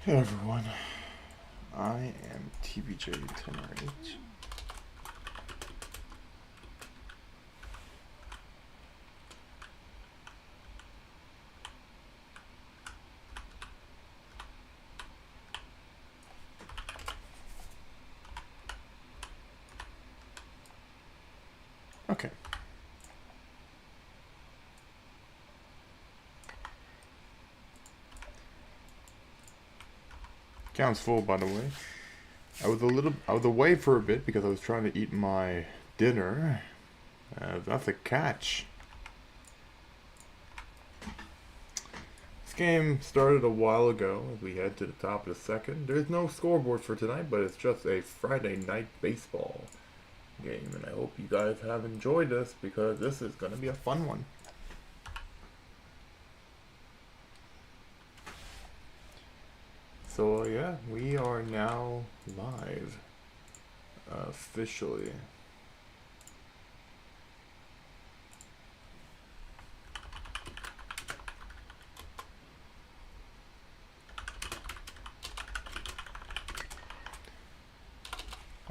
Hey everyone, I am TBJ10R8. Okay. Account's full, by the way. I was away for a bit because I was trying to eat my dinner. That's a catch. This game started a while ago as we head to the top of the second. There's no scoreboard for tonight, but it's just a Friday night baseball game, and I hope you guys have enjoyed this because this is going to be a fun one. So yeah, we are now live, officially.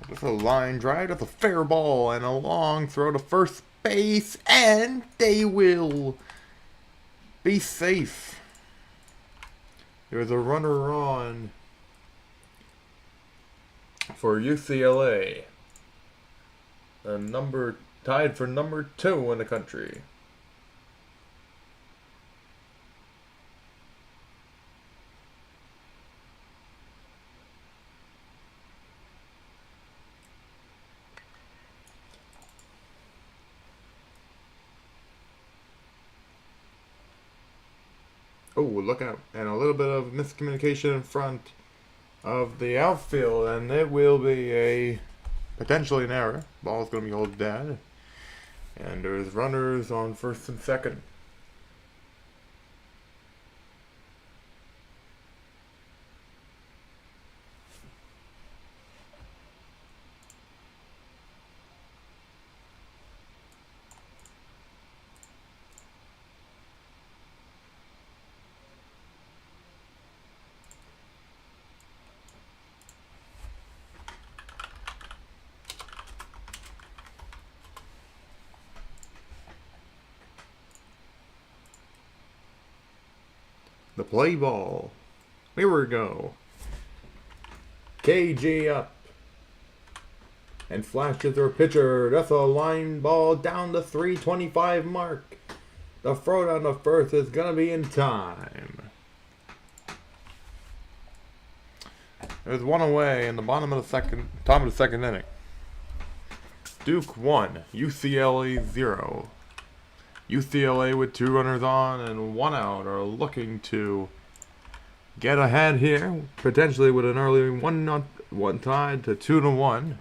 That's a line drive, that's a fair ball, and a long throw to first base, and they will be safe. There's a runner on for UCLA. Tied for number 2 in the country. Oh, look out. And a little bit of miscommunication in front of the outfield, and it will be potentially an error. Ball's going to be held dead. And there's runners on first and second. The play ball. Here we go. KG up. And flashes their pitcher. That's a line ball down the 325 mark. The throw down to first is going to be in time. There's one away in the top of the second inning. Duke 1, UCLA 0. UCLA with 2 runners on and 1 out are looking to get ahead here, potentially with an early one tied to 2-1.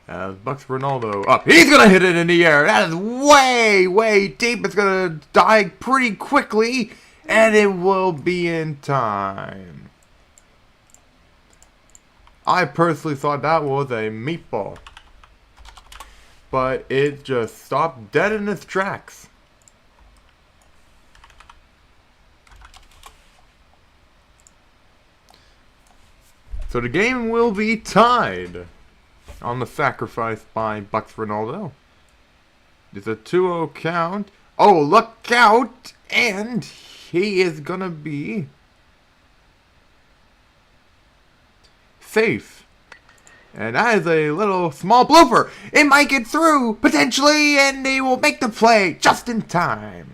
As Bucks Ronaldo up, he's gonna hit it in the air. That is way, way deep. It's gonna die pretty quickly, and it will be in time. I personally thought that was a meatball, but it just stopped dead in its tracks. So the game will be tied on the sacrifice by Bucks Ronaldo. It's a 2-0 count. Oh, look out! And he is gonna be safe. And that is a little small blooper. It might get through, potentially, and they will make the play just in time.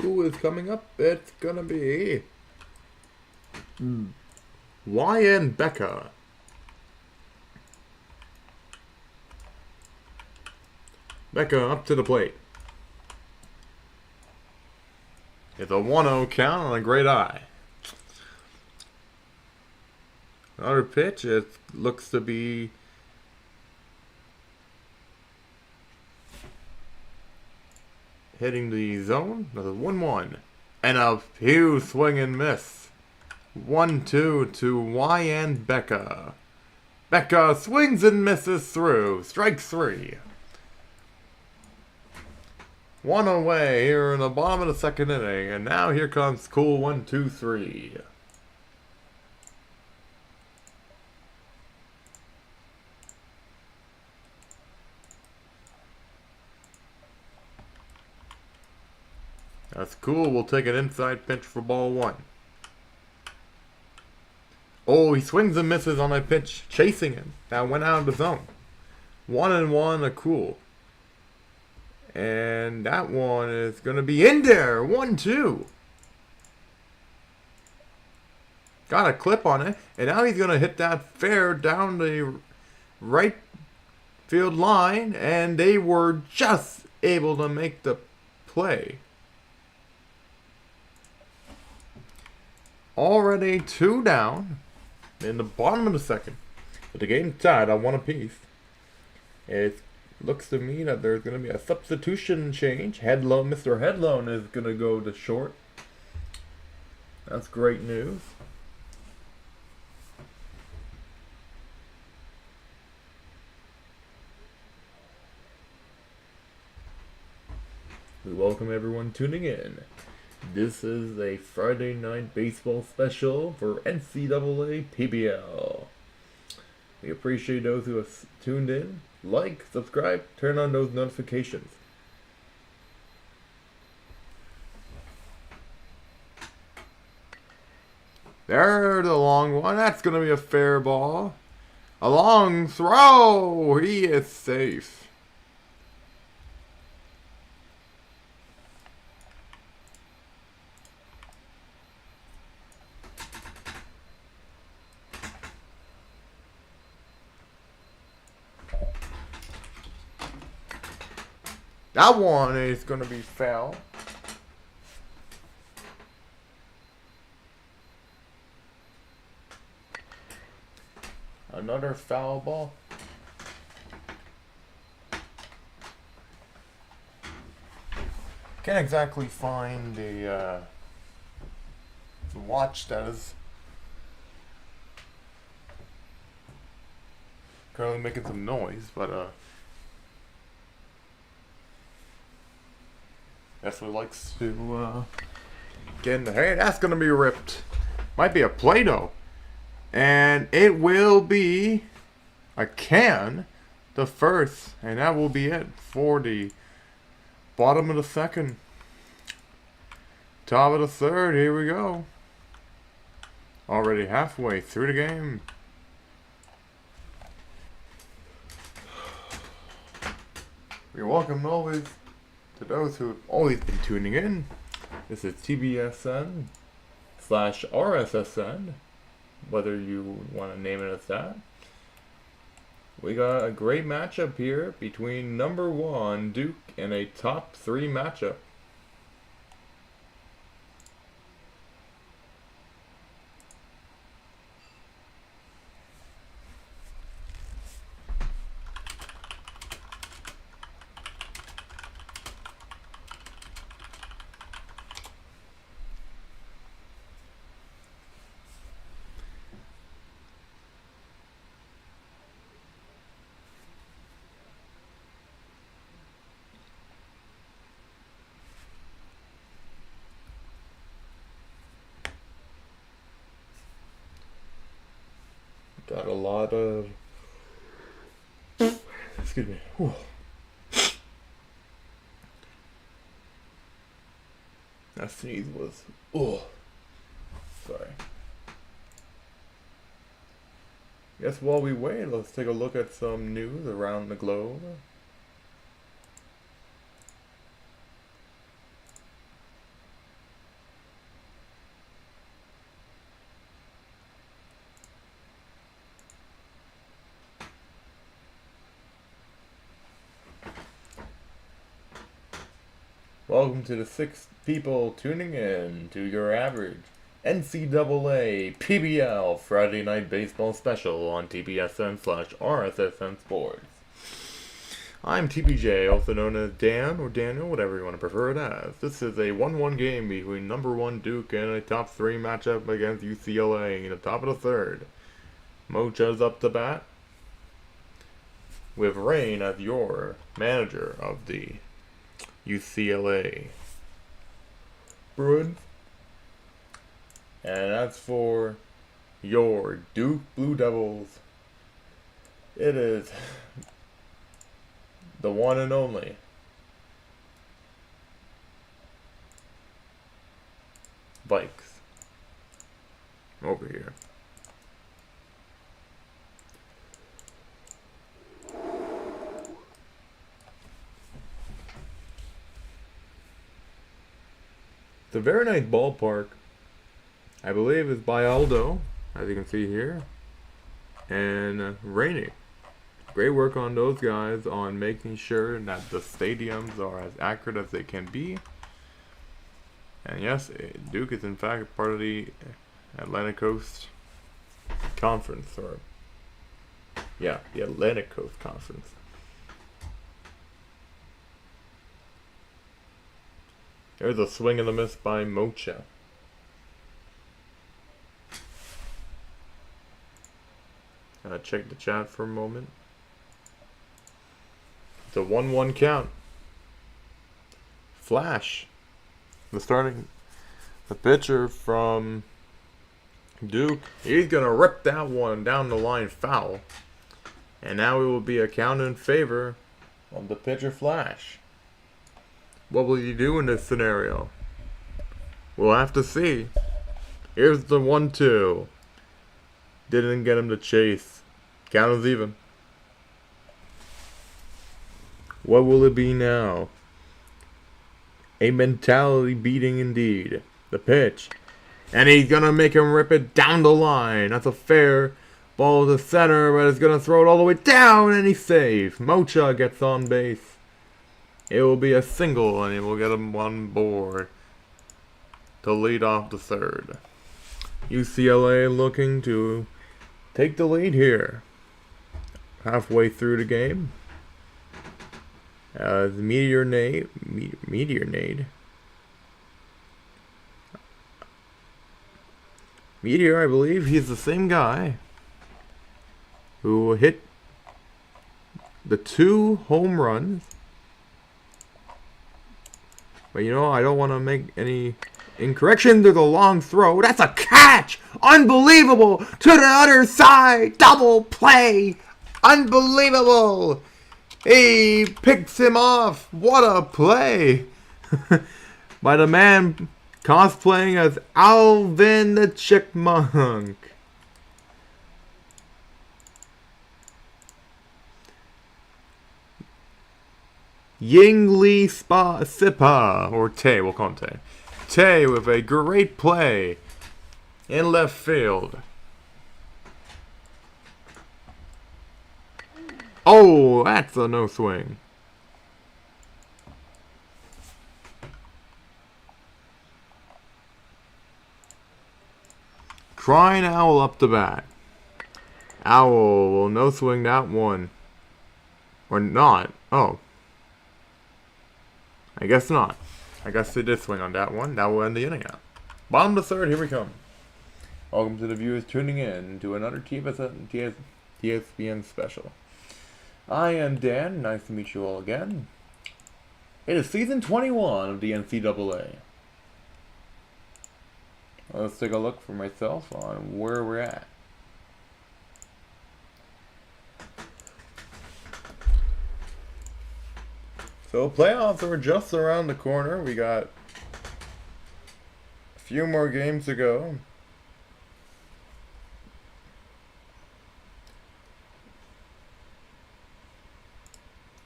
Who is coming up? It's gonna be Y.N. Becca. Becca up to the plate. It's a 1-0 count on a great eye. Another pitch. It looks to be hitting the zone. Another 1-1. And a huge swing and miss. 1-2 to YN Becca. Becca swings and misses through. Strike 3. One away here in the bottom of the second inning. And now here comes cool 1-2-3. That's cool. We'll take an inside pitch for ball 1. Oh, he swings and misses on a pitch chasing him. That went out of the zone. 1-1 a cool. And that one is going to be in there. 1-2. Got a clip on it. And now he's going to hit that fair down the right field line. And they were just able to make the play. Already 2 down in the bottom of the second. But the game's tied on 1 apiece. It looks to me that there's going to be a substitution change. Mr. Headlone is going to go to short. That's great news. We welcome everyone tuning in. This is a Friday night baseball special for NCAA-PBL. We appreciate those who have tuned in. Like, subscribe, turn on those notifications. There's a long one. That's going to be a fair ball. A long throw. He is safe. That one is going to be foul. Another foul ball. Can't exactly find the watch status. Currently making some noise, but definitely likes to get in the hey, that's gonna be ripped. Might be a Play-Doh. And it will be a can the first, and that will be it for the bottom of the second. Top of the third, here we go. Already halfway through the game. You're welcome always to those who have always been tuning in. This is TBSN/RSSN, whether you want to name it as that. We got a great matchup here between number 1 Duke and a top 3 matchup. Got a lot of... Excuse me. Whew. That sneeze was... Oh. Sorry. Guess while we wait, let's take a look at some news around the globe. Welcome to the 6 people tuning in to your average NCAA-PBL Friday Night Baseball Special on TBSN/RSSN Sports. I'm TPJ, also known as Dan or Daniel, whatever you want to prefer it as. This is a 1-1 game between number 1 Duke and a top 3 matchup against UCLA in the top of the third. Mocha's up to bat, with Rain as your manager of the UCLA Bruins. And as for your Duke Blue Devils, it is the one and only Vikes over here. It's a very nice ballpark. I believe it's by Aldo, as you can see here, and Rainey. Great work on those guys on making sure that the stadiums are as accurate as they can be. And yes, Duke is in fact part of the Atlantic Coast Conference, or yeah, the Atlantic Coast Conference. There's a swing and a miss by Mocha. Check the chat for a moment. It's a 1-1 count. Flash. The pitcher from Duke. He's going to rip that one down the line foul. And now it will be a count in favor of the pitcher Flash. What will you do in this scenario? We'll have to see. Here's the 1-2. Didn't get him to chase. Count is even. What will it be now? A mentality beating indeed. The pitch. And he's going to make him rip it down the line. That's a fair ball to center, but it's going to throw it all the way down, and he's safe. Mocha gets on base. It will be a single, and he will get him on board to lead off the third. UCLA looking to take the lead here. Halfway through the game. The Meteor Nade, I believe he's the same guy who hit the 2 home runs. But you know, I don't want to make any incorrection. There's a long throw. That's a catch! Unbelievable! To the other side! Double play! Unbelievable! He picks him off. What a play! By the man cosplaying as Alvin the Chipmunk. Yingli Sipa, or Tay, we'll call him Tay. Tay with a great play in left field. Oh, that's a no swing. Crying Owl up the bat. Owl will no swing that one. Or not. Oh. I guess not. I guess they did swing on that one. That will end the inning out. Bottom of the third, here we come. Welcome to the viewers tuning in to another TBSN special. I am Dan. Nice to meet you all again. It is season 21 of the NCAA. Let's take a look for myself on where we're at. So playoffs are just around the corner. We got a few more games to go.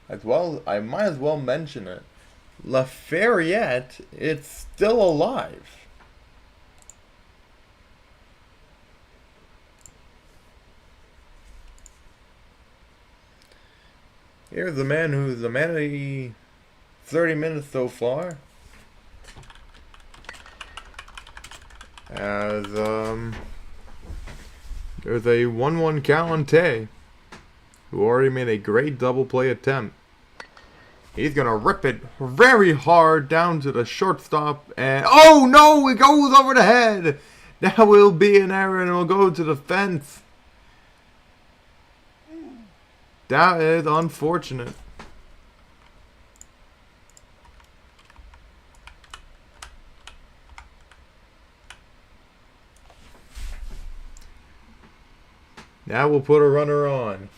As well, I might as well mention it. Lafayette, it's still alive. Here's the man who's the man of the 30 minutes so far. As there's a 1-1 count on Tay, who already made a great double play attempt. He's gonna rip it very hard down to the shortstop, and oh no, it goes over the head. That will be an error, and it'll go to the fence. That is unfortunate. Now we'll put a runner on.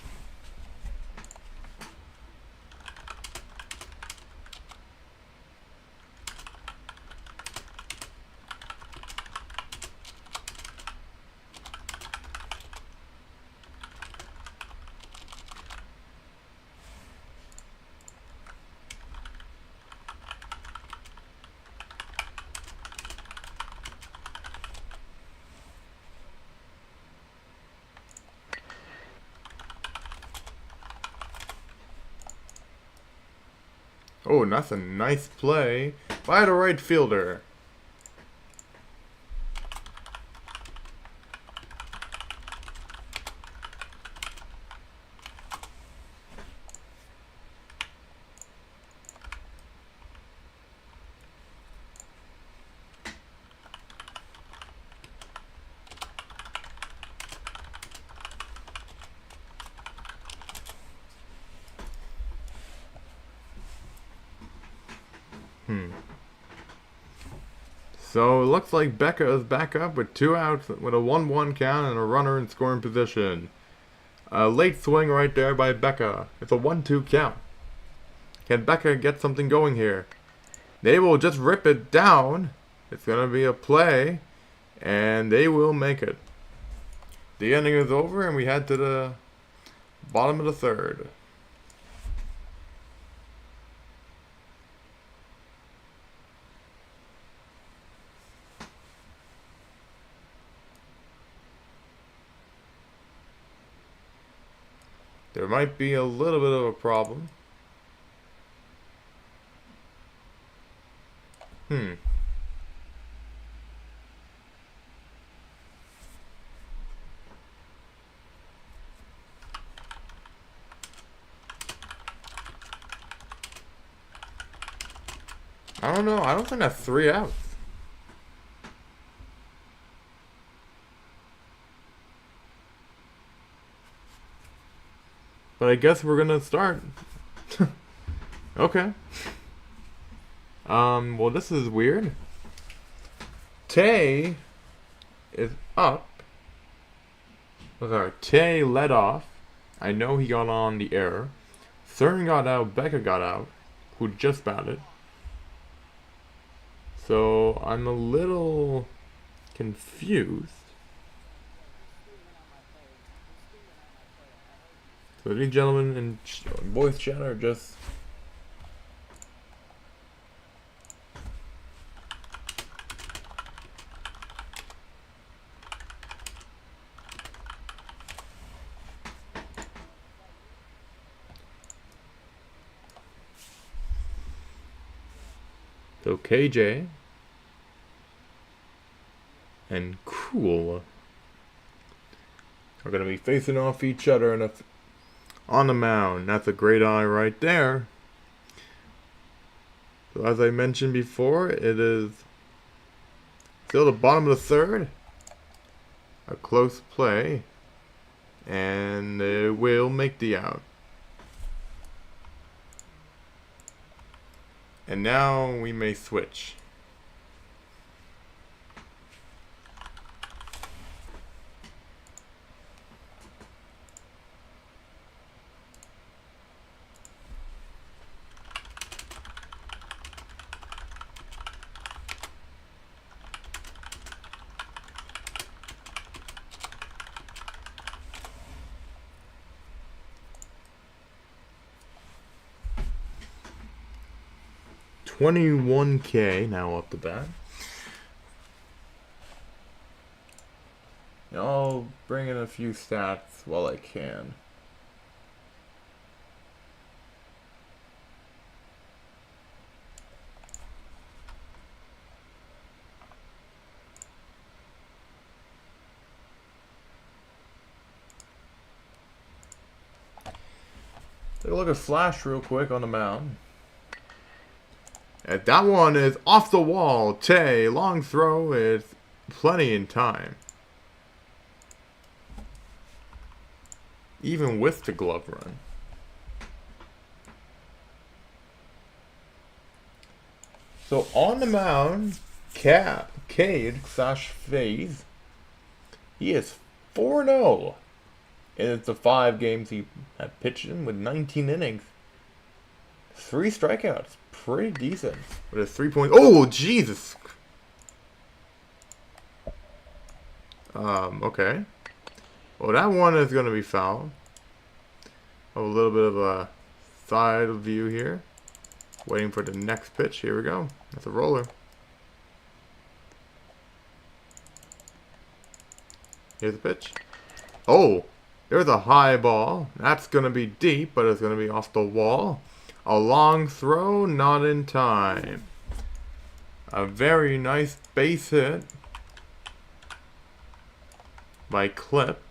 Oh, and that's a nice play by the right fielder. So it looks like Becca is back up with 2 outs with a 1-1 count and a runner in scoring position. A late swing right there by Becca. It's a 1-2 count. Can Becca get something going here? They will just rip it down. It's going to be a play, and they will make it. The inning is over, and we head to the bottom of the third. There might be a little bit of a problem. I don't know. I don't think that's 3 outs. But I guess we're gonna start. Okay. Well, this is weird. Tay is up. Oh, sorry, Tay led off. I know he got on the error. Thurn got out, Becca got out, who just batted. So I'm a little confused. So these gentlemen in voice chat are just... So KJ and Cool are going to be facing off each other in on the mound. That's a great eye right there. So as I mentioned before, it is still the bottom of the third. A close play. And it will make the out. And now we may switch. $21K now up the bat. I'll bring in a few stats while I can. Take a look at Flash real quick on the mound. And that one is off the wall. Tay, long throw with plenty in time. Even with the glove run. So on the mound, Cade/FaZe, he is 4-0 in the 5 games he had pitched in with 19 innings. 3 strikeouts. Pretty decent. With a 3 point. Oh, Jesus! Okay. Well, that one is going to be foul. A little bit of a side view here. Waiting for the next pitch. Here we go. That's a roller. Here's the pitch. Oh, there's a high ball. That's going to be deep, but it's going to be off the wall. A long throw, not in time. A very nice base hit by Clip.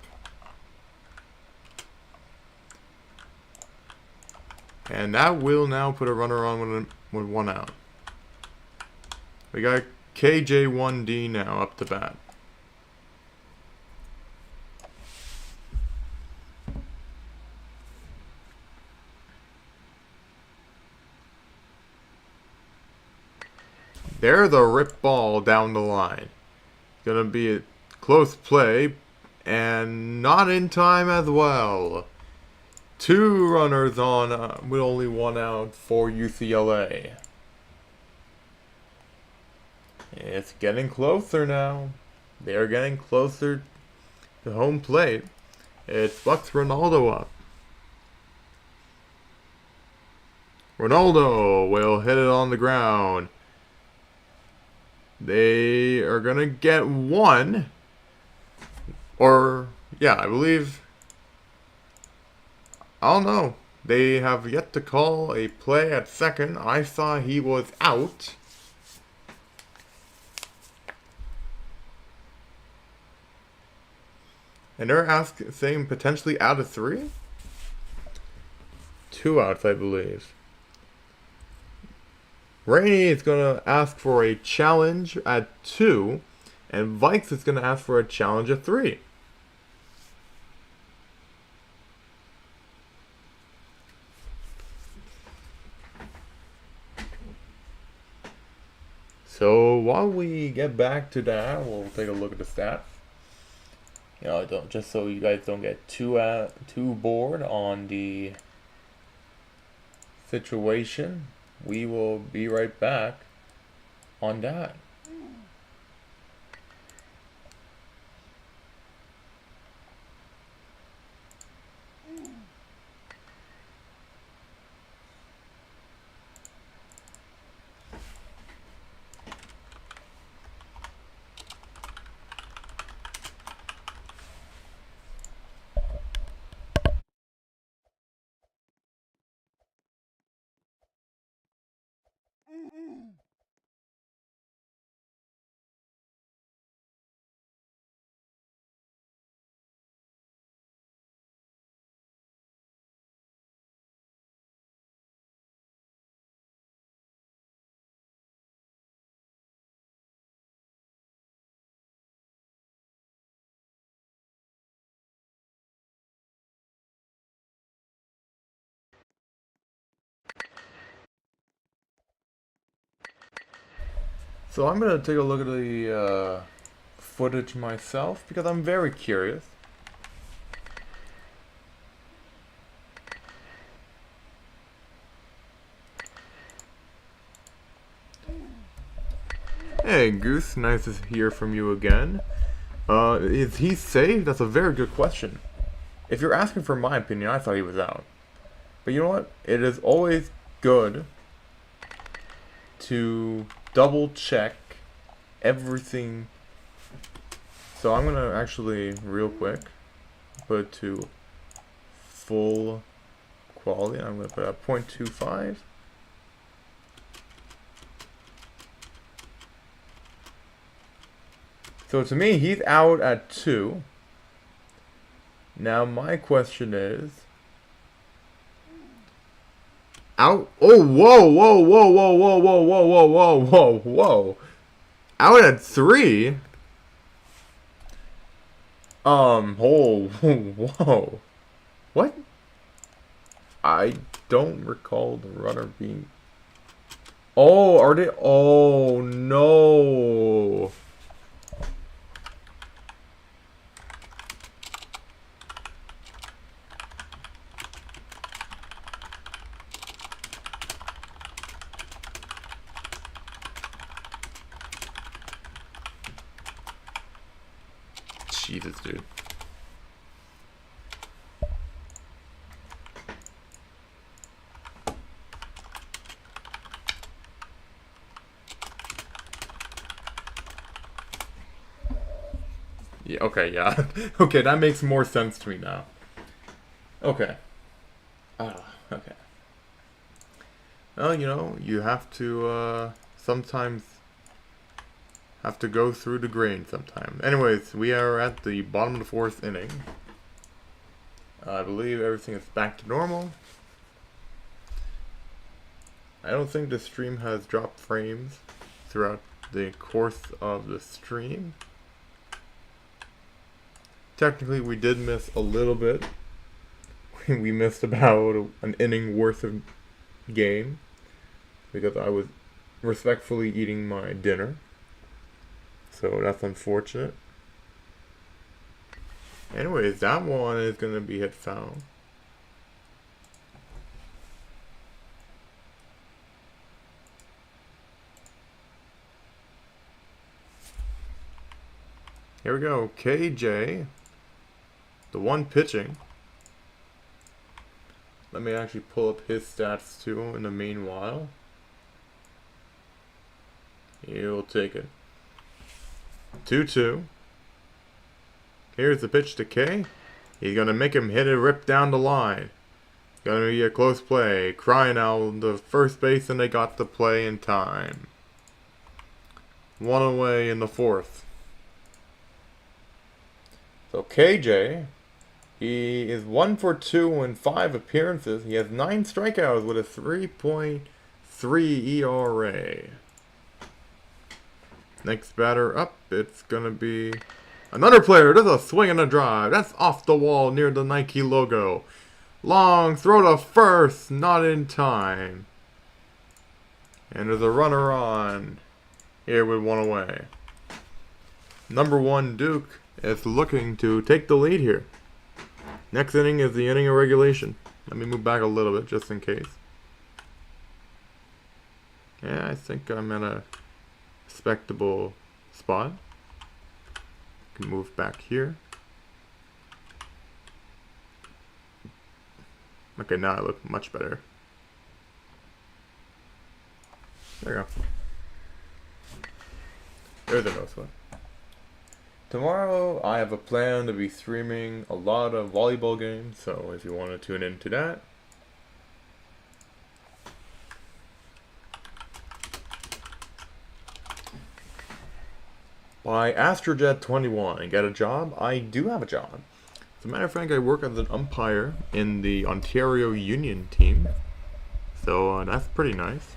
And that will now put a runner on with 1 out. We got KJ1D now up to bat. There's a rip ball down the line. Gonna be a close play and not in time as well. 2 runners on with only 1 out for UCLA. It's getting closer now. They're getting closer to home plate. It's Bucks Ronaldo up. Ronaldo will hit it on the ground. They are going to get 1. Or, yeah, I believe... I don't know. They have yet to call a play at second. I saw he was out. And they're saying potentially out of 3? 2 outs, I believe. Rainey is going to ask for a challenge at 2. And Vikes is going to ask for a challenge at 3. So while we get back to that, we'll take a look at the stats. You know, just so you guys don't get too bored on the situation. We will be right back on that. So I'm going to take a look at the footage myself because I'm very curious. Hey Goose, nice to hear from you again. Is he safe? That's a very good question. If you're asking for my opinion, I thought he was out. But you know what? It is always good to double check everything. So I'm gonna actually real quick put it to full quality. I'm gonna put a 0.25. So to me, he's out at 2. Now my question is, Out. Oh, whoa, whoa, whoa, whoa, whoa, whoa, whoa, whoa, whoa, whoa, whoa. Out at 3. Oh, whoa. What? I don't recall the runner being... Oh, are they? Oh, no. Jesus, dude. Yeah, okay, yeah. Okay, that makes more sense to me now. Okay. Okay. Well, you know, you have to, sometimes have to go through the grain sometimes. Anyways, we are at the bottom of the 4th inning. I believe everything is back to normal. I don't think the stream has dropped frames throughout the course of the stream. Technically, we did miss a little bit. We missed about an inning worth of game because I was respectfully eating my dinner. So that's unfortunate. Anyways, that one is going to be hit foul. Here we go. KJ, the one pitching. Let me actually pull up his stats too in the meanwhile. He'll take it. 2-2. Here's the pitch to K. He's going to make him hit a rip down the line. Going to be a close play. Crying out the first base, and they got the play in time. 1 away in the 4th. So KJ, he is 1 for 2 in 5 appearances. He has 9 strikeouts with a 3.3 ERA. Next batter up, it's going to be another player. There's a swing and a drive. That's off the wall near the Nike logo. Long throw to first, not in time. And there's a runner on here with 1 away. Number 1 Duke is looking to take the lead here. Next inning is the inning of regulation. Let me move back a little bit just in case. Yeah, I think I'm at a respectable spot. Can move back here. Okay, now I look much better. There you go. There's a nose one. Tomorrow I have a plan to be streaming a lot of volleyball games, so if you want to tune into that. By Astrojet21, get a job? I do have a job. As a matter of fact, I work as an umpire in the Ontario Union team, so that's pretty nice.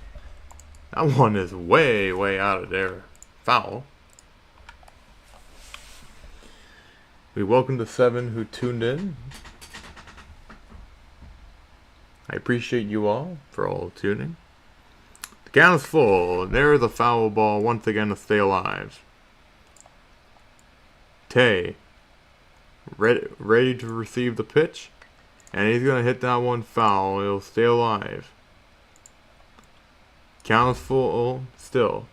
That one is way, way out of there. Foul. We welcome the 7 who tuned in. I appreciate you all for all tuning. The count is full. There is a foul ball once again to stay alive. Tay, ready to receive the pitch, and he's going to hit that one foul. He'll stay alive. Count is full still.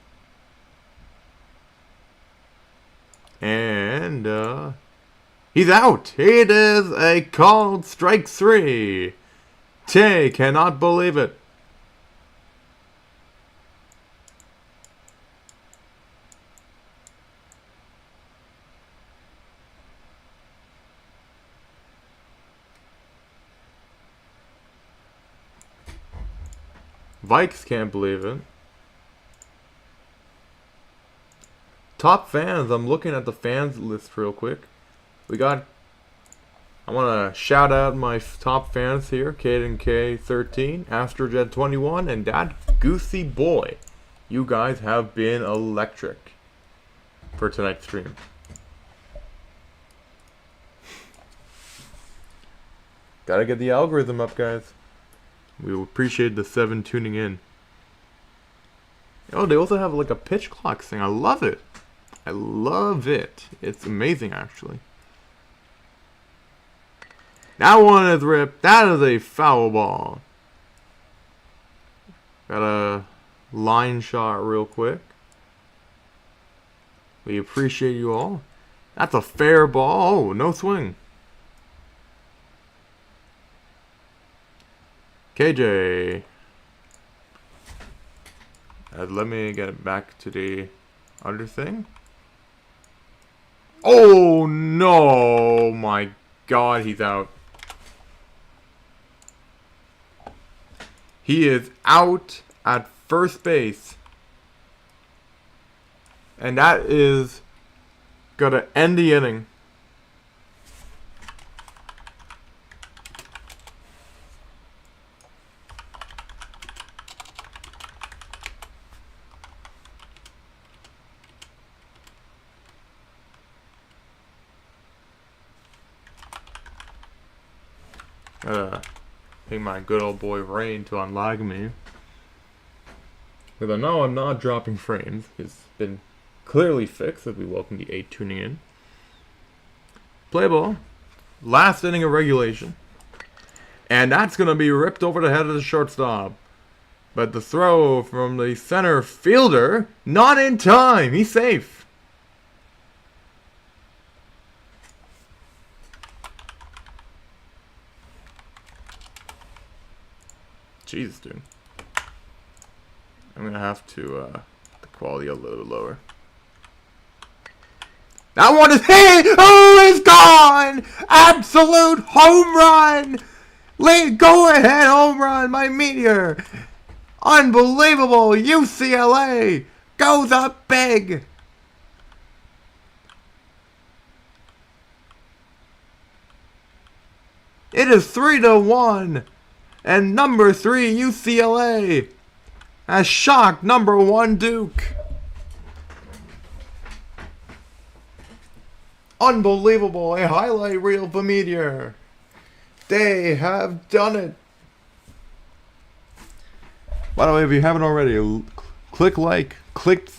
And, he's out! It is a called strike 3. Tay cannot believe it. Vikes can't believe it. Top fans. I'm looking at the fans list real quick. We got I want to shout out my top fans here, Caden K13, AstroJet21, and Dad Goosey Boy. You guys have been electric for tonight's stream. Gotta get the algorithm up, guys. We will appreciate the 7 tuning in. Oh, they also have like a pitch clock thing. I love it. I love it. It's amazing, actually. That one is ripped. That is a foul ball. Got a line shot real quick. We appreciate you all. That's a fair ball. Oh, no swing. KJ. Let me get back to the other thing. Oh no, my God, he's out. He is out at first base. And that is gonna end the inning. Ping my good old boy Rain to unlag me. Because I know I'm not dropping frames. It's been clearly fixed as we welcome the 8 tuning in. Play ball. Last inning of regulation. And that's going to be ripped over the head of the shortstop. But the throw from the center fielder, not in time. He's safe. Jesus, dude. I'm going to have to the quality a little bit lower. That one is hit! Oh, it's gone! Absolute home run! Go ahead, home run, my Meteor! Unbelievable! UCLA goes up big! It is 3-1! And number 3 UCLA has shocked number 1 Duke. Unbelievable. A highlight reel for Meteor. They have done it. By the way, if you haven't already, click like, click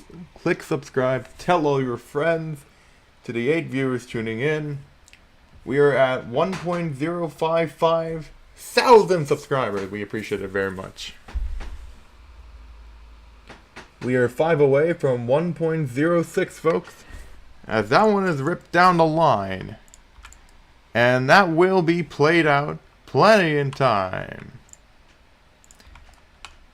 subscribe, tell all your friends. To the 8 viewers tuning in, we are at 1.055 thousand subscribers. We appreciate it very much. We are 5 away from 1.06, folks, as that one is ripped down the line, and that will be played out plenty in time.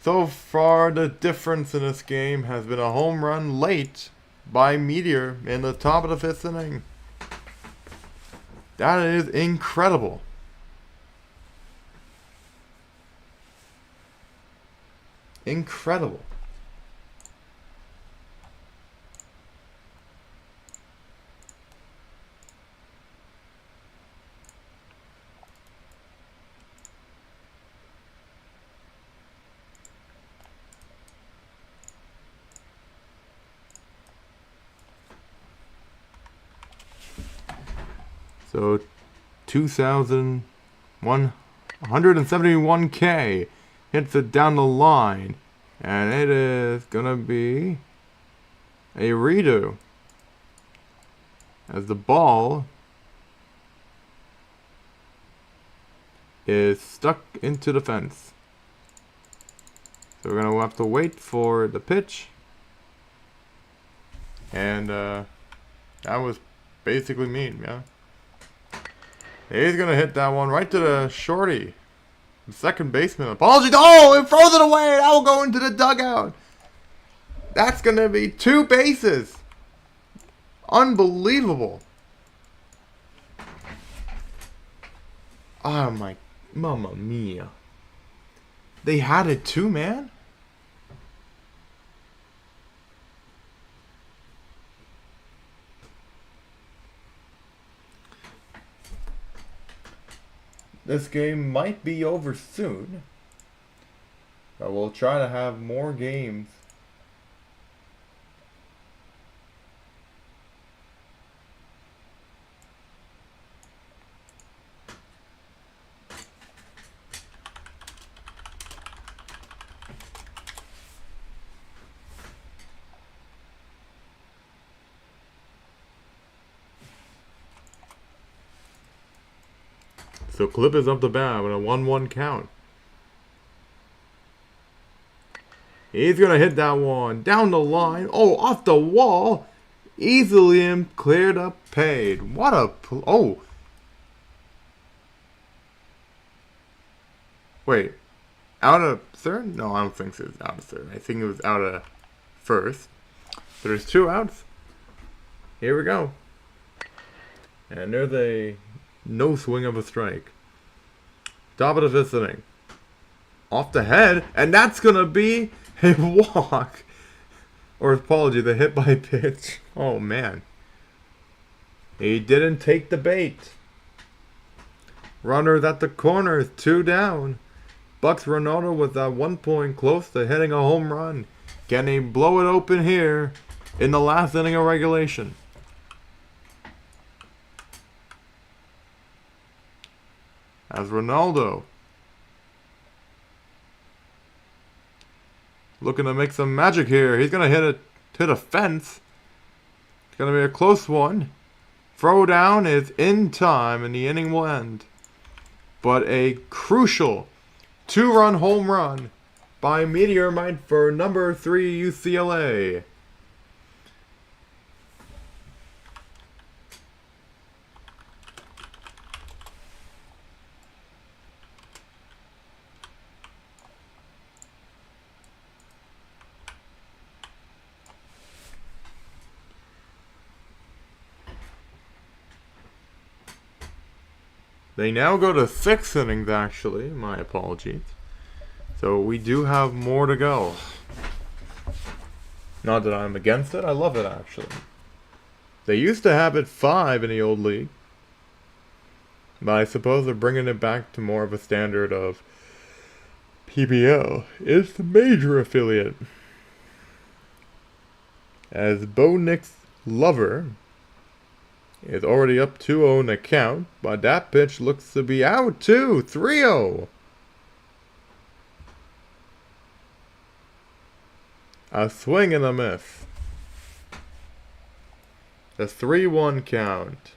So far, the difference in this game has been a home run late by Meteor in the top of the 5th inning. That is incredible. Incredible. So 171K hits it down the line, and it is gonna be a redo as the ball is stuck into the fence. So we're gonna have to wait for the pitch, and that was basically mean, yeah. He's gonna hit that one right to the shorty. The second baseman. Apologies. Oh, it throws it away. That will go into the dugout. That's gonna be 2 bases. Unbelievable. Oh my, mamma mia. They had it too, man. this game might be over soon. But we'll try to have more games. So Clip is up the bat with a 1-1 count. He's going to hit that one down the line. Oh, off the wall. Easily cleared up, paid. What a... Oh. Wait. Out of third? No, I don't think it was out of third. I think it was out of first. There's 2 outs. Here we go. And there's a no swing of a strike. Top of the 5th inning. Off the head. And that's going to be a walk. Or apology, the hit by pitch. Oh, man. He didn't take the bait. Runners at the corner. 2 down. Bucks Ronaldo with that 1 point close to hitting a home run. Can he blow it open here in the last inning of regulation? As Ronaldo looking to make some magic here. He's going to hit a fence. It's going to be a close one. Throw down is in time and the inning will end. But a crucial 2-run home run by Meteor Mite for number 3 UCLA. They now go to 6 innings, actually. My apologies. So we do have more to go. Not that I'm against it. I love it, actually. They used to have it 5 in the old league. But I suppose they're bringing it back to more of a standard of PBL. It's the major affiliate. As Bo Nick's lover is already up 2-0 in the count, but that pitch looks to be out too. 3-0. A swing and a miss. The 3-1 count.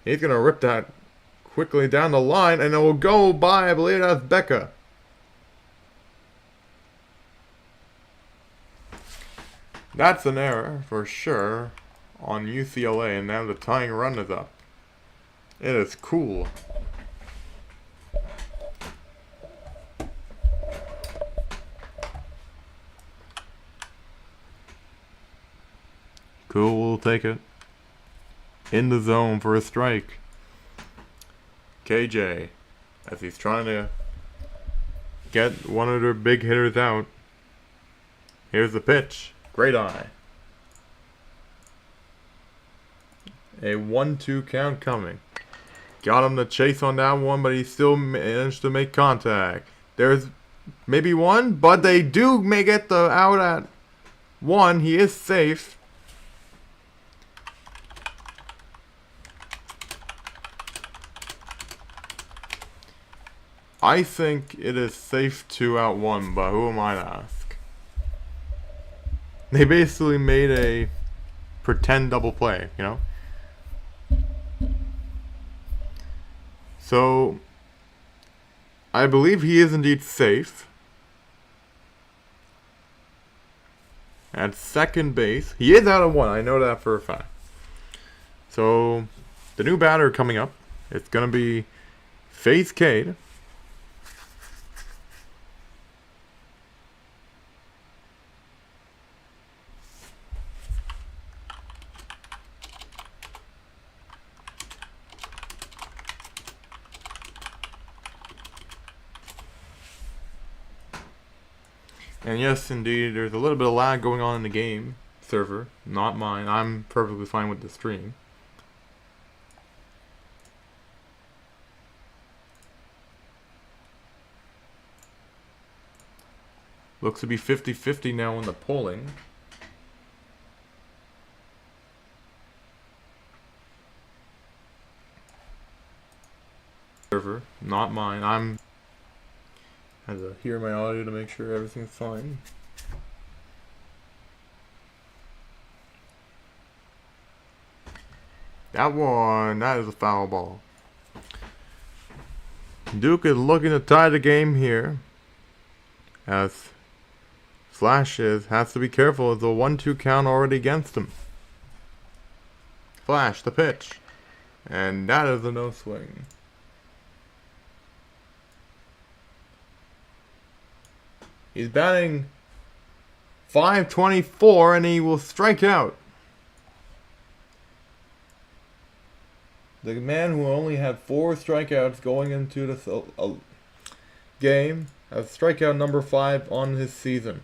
He's going to rip that quickly down the line, and it will go by, I believe that's Becca. That's an error, for sure, on UCLA, and now the tying run is up. It is cool. Cool, we'll take it. In the zone for a strike. KJ, as he's trying to get one of their big hitters out. Here's the pitch. Great eye. A 1-2 count coming. Got him to chase on that one, but he still managed to make contact. There's maybe one, but they do get the out at 1. He is safe. I think it is safe 2 out 1, but who am I to ask? They basically made a pretend double play, you know? So, I believe he is indeed safe. At second base, he is out of 1. I know that for a fact. So, the new batter coming up, it's going to be Faith Cade. And yes, indeed, there's a little bit of lag going on in the game server. Not mine. I'm perfectly fine with the stream. Looks to be 50-50 now in the polling. Server, not mine. I'm had to hear my audio to make sure everything's fine. That is a foul ball. Duke is looking to tie the game here, as Flash has to be careful with the 1-2 count already against him. Flash, the pitch. And that is a no swing. He's batting .524 and he will strike out. The man who only had 4 strikeouts going into this game has strikeout number 5 on his season.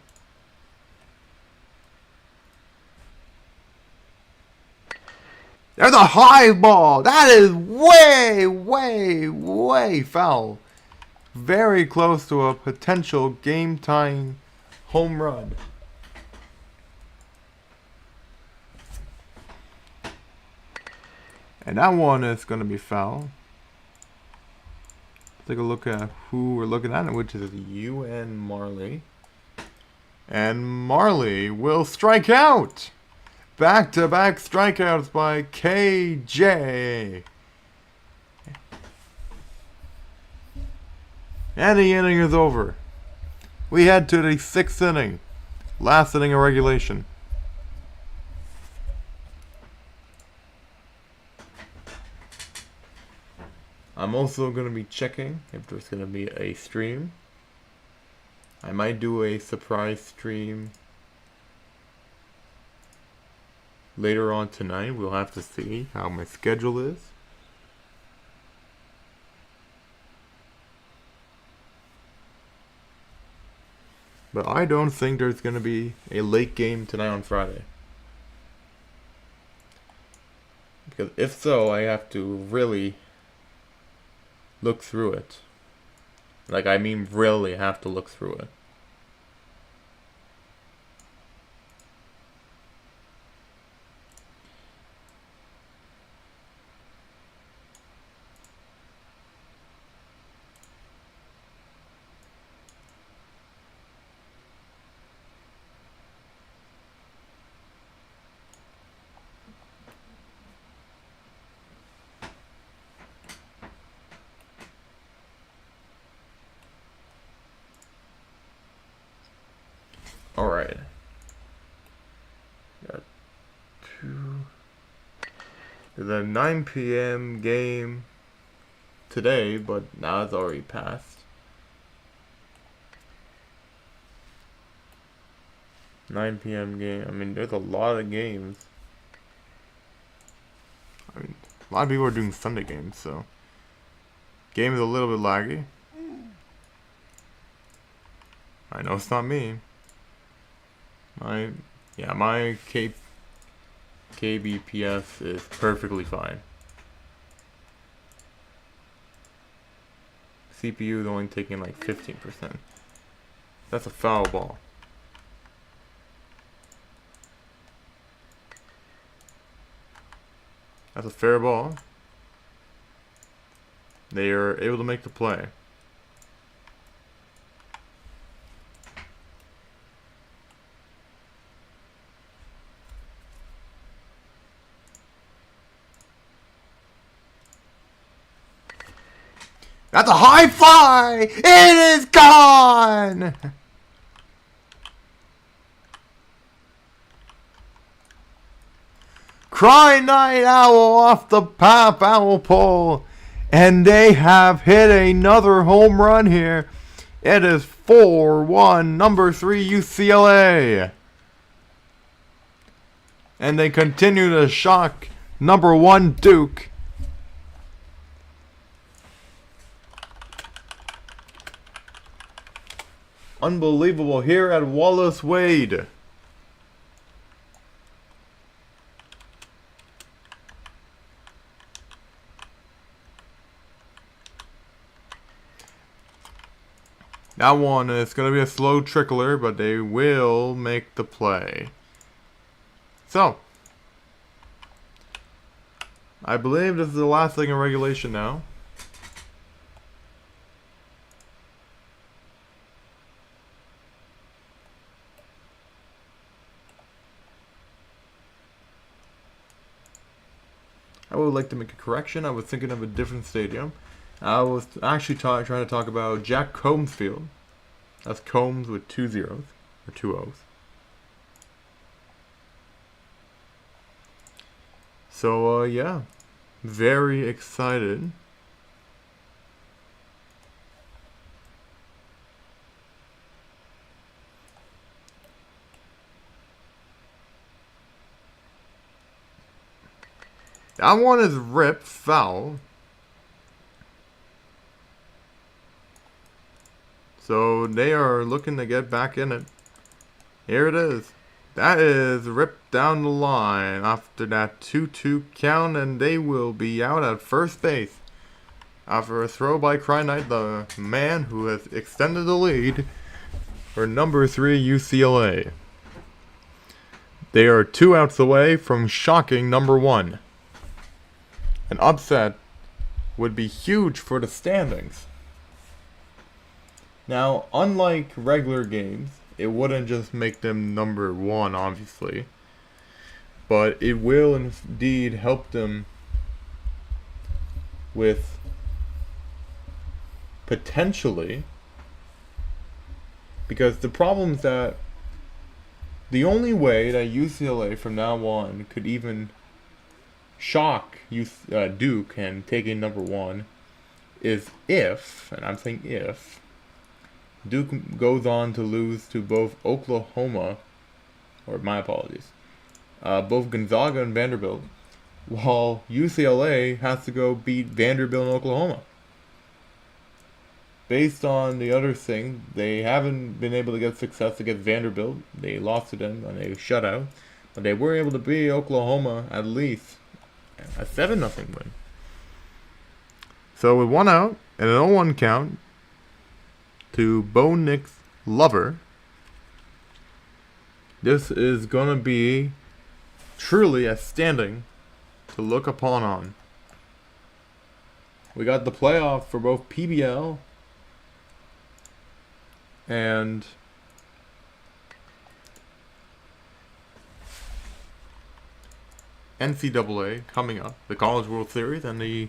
There's a high ball. That is way, way, way foul. Very close to a potential game-tying home run. And that one is going to be foul. Take a look at who we're looking at, which is UN Marley. And Marley will strike out. Back-to-back strikeouts by KJ. And the inning is over. We head to the 6th inning. Last inning of regulation. I'm also going to be checking if there's going to be a stream. I might do a surprise stream later on tonight. We'll have to see how my schedule is. But I don't think there's going to be a late game tonight on Friday. Because if so, I have to really look through it. Like, I mean really have to look through it. Alright. Got 2. There's a 9 p.m. game today, but now it's already passed. 9 p.m. game. I mean, there's a lot of games. I mean, a lot of people are doing Sunday games, so game is a little bit laggy. I know it's not me. My KBPS is perfectly fine. CPU is only taking like 15%. That's a foul ball. That's a fair ball. They are able to make the play. That's a high fly! It is gone! Crying Night Owl off the Pop Owl pole. And they have hit another home run here. It is 4-1, number 3 UCLA. And they continue to shock number 1 Duke. Unbelievable here at Wallace Wade. That one is going to be a slow trickler, but they will make the play. So, I believe this is the last thing in regulation now. I would like to make a correction. I was thinking of a different stadium. I was actually trying to talk about Jack Combs Field. That's Combs with 2 zeros, or 2 O's. So, yeah. Very excited. That one is ripped foul. So they are looking to get back in it. Here it is. That is ripped down the line after that 2-2 count, and they will be out at first base after a throw by Cry Knight, the man who has extended the lead for number 3 UCLA. They are 2 outs away from shocking number 1. An upset would be huge for the standings. Now, unlike regular games, it wouldn't just make them number 1, obviously, but it will indeed help them with potentially, because the problem is that the only way that UCLA from now on could even shock Duke and take in number 1 is if, and I'm saying if, Duke goes on to lose to both Oklahoma, or my apologies, both Gonzaga and Vanderbilt, while UCLA has to go beat Vanderbilt and Oklahoma. Based on the other thing, they haven't been able to get success against Vanderbilt. They lost to them on a shutout, but they were able to beat Oklahoma at least a 7-0 win. So with 1 out and an 0-1 count to Bo Nix Lover, this is going to be truly a standing to look upon on. We got the playoff for both PBL and NCAA coming up, the College World Series and the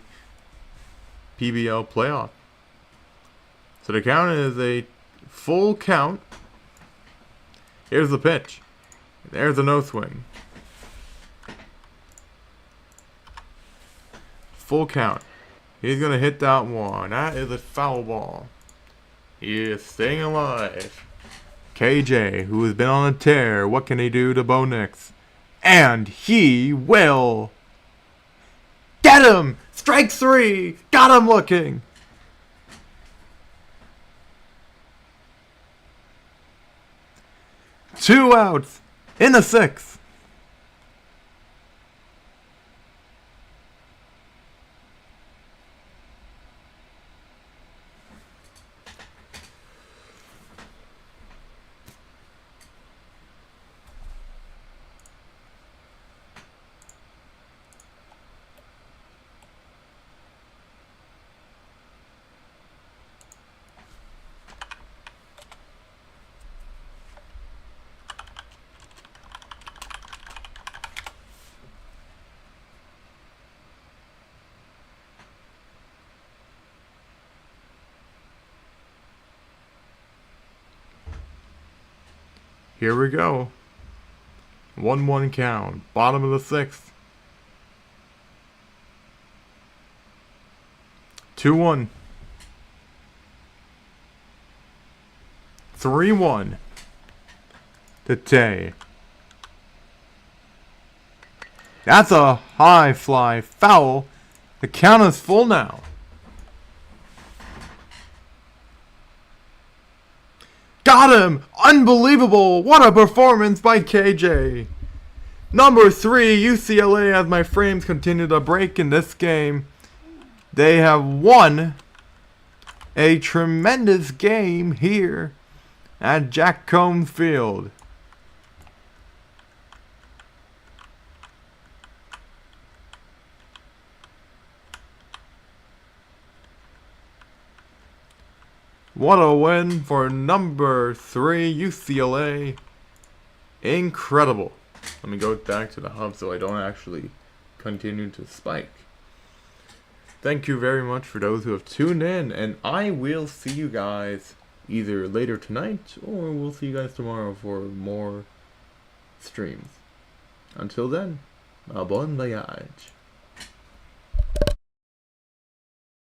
PBL playoff. So the count is a full count. Here's the pitch. There's a no swing. Full count. He's going to hit that one. That is a foul ball. He is staying alive. KJ, who has been on a tear, what can he do to Bo Nix? And he will get him! Strike 3! Got him looking! Two outs in the 6th. Here we go. 1-1 count. Bottom of the 6th. 2-1. 3-1. To Tay. That's a high fly foul. The count is full now. Got him! Unbelievable! What a performance by KJ! Number 3, UCLA, as my frames continue to break in this game. They have won A tremendous game here at Jack Combs Field. What a win for number 3 UCLA. Incredible. Let me go back to the hub so I don't actually continue to spike. Thank you very much for those who have tuned in, and I will see you guys either later tonight or we'll see you guys tomorrow for more streams. Until then, bon voyage.